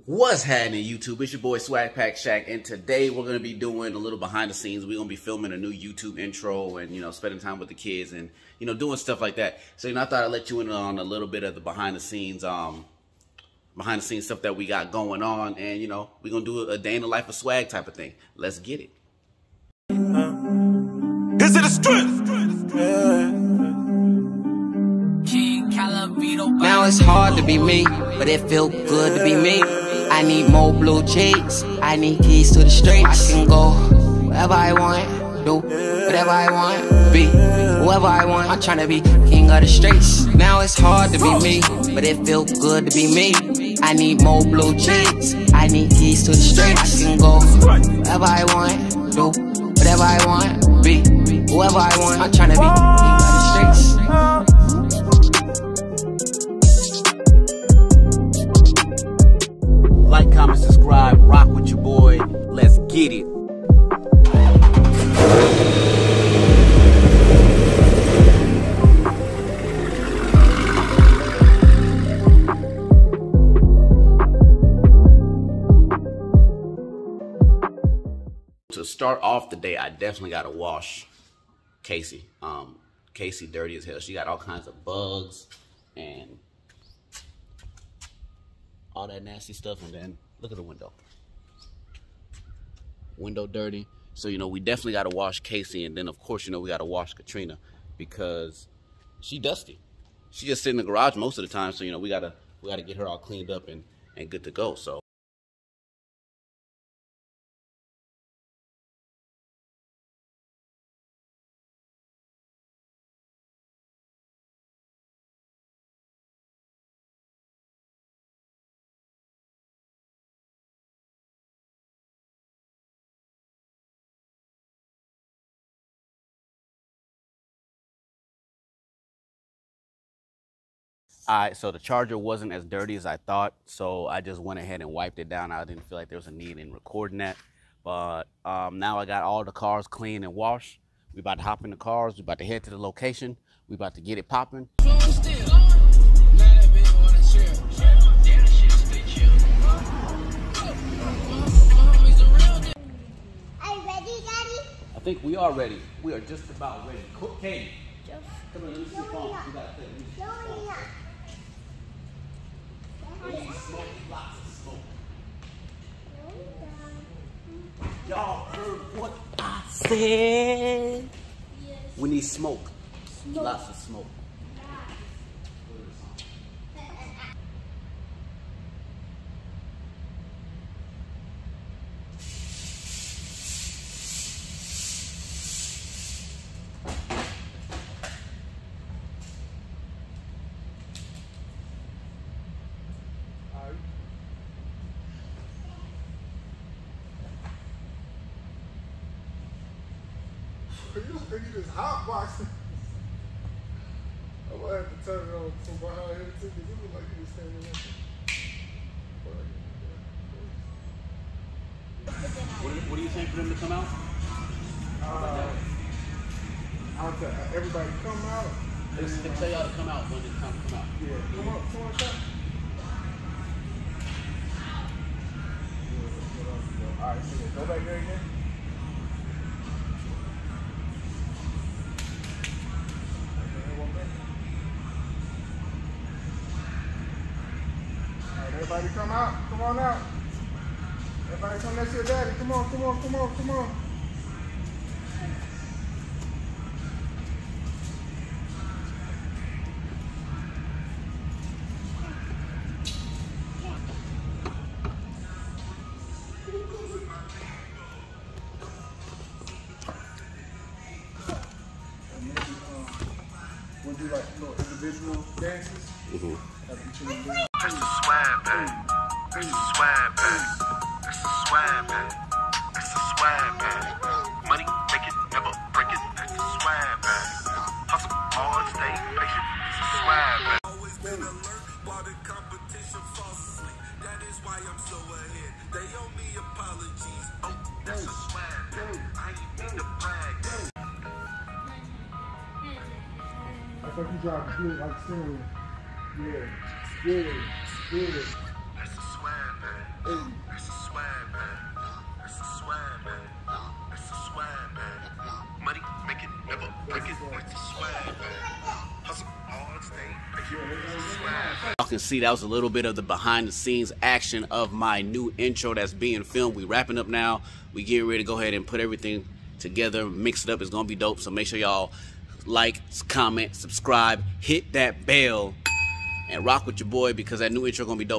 What's happening, YouTube? It's your boy Swaggpack Shaq, and today we're gonna be doing a little behind the scenes. We're gonna be filming a new YouTube intro and spending time with the kids and doing stuff like that. So I thought I'd let you in on a little bit of the behind the scenes stuff that we got going on, and we're gonna do a day in the life of swag type of thing. Let's get it. Is it a strength? Now it's hard to be me, but it feel good to be me. I need more blue cheeks, I need keys to the streets. I can go wherever I want, do whatever I want, be whoever I want. I'm tryna be king of the streets. Now it's hard to be me, but it feel good to be me. I need more blue cheeks, I need keys to the streets. I can go wherever I want, do whatever I want, be whoever I want. I'm tryna be king of the streets. Like, comment, subscribe, rock with your boy. Let's get it. To start off the day, I definitely gotta wash Casey. Casey dirty as hell. She got all kinds of bugs and all that nasty stuff, and then look at the window. Window dirty. So we definitely got to wash Casey, and then of course we got to wash Katrina because she dusty. She just sit in the garage most of the time, so we gotta get her all cleaned up and good to go. So so the charger wasn't as dirty as I thought, so I just went ahead and wiped it down. I didn't feel like there was a need in recording that. But now I got all the cars clean and washed. We about to hop in the cars. We about to head to the location. We about to get it popping. Are you ready, Daddy? I think we are ready. We are just about ready. Katie, come on, let me see your phone. We gotta play. Smoke, lots of smoke. Y'all heard what I said? Yes. We need smoke. Lots of smoke. You just hotboxing. I'm gonna have to turn it on from behind here too, because it looks like you was standing there. What do you think for them to come out? I'll tell everybody come out. They tell y'all to come out when it's time to come out. Yeah, come on, come. Alright, so go back there again. Everybody come out. Come on out. Everybody come next to your daddy. Come on, come on, come on, come on. We'll do like little individual dances. That's the Swaggpack. That's the Swaggpack. That's the Swaggpack. That's the Swaggpack. Money, make it, never break it. That's the Swaggpack. Hustle hard, stay patient. It's the Swaggpack. Always been alert while the competition falls asleep. That is why I'm so ahead. They owe me apologies. Oh, that's a Swaggpack. I ain't mean to brag. I thought you dropped good like steering. Yeah. Good. That's the Swaggpack. That's a swag bag. That's a swag bag. That's a swag bag. Money make it, never break it. That's a swag bag. Hustle all day. Make it. That's a swag bag. Y'all can see that was a little bit of the behind the scenes action of my new intro that's being filmed. We wrapping up now. We getting ready to go ahead and put everything together, mix it up. It's gonna be dope. So make sure y'all like, comment, subscribe, hit that bell, and rock with your boy because that new intro gonna be dope.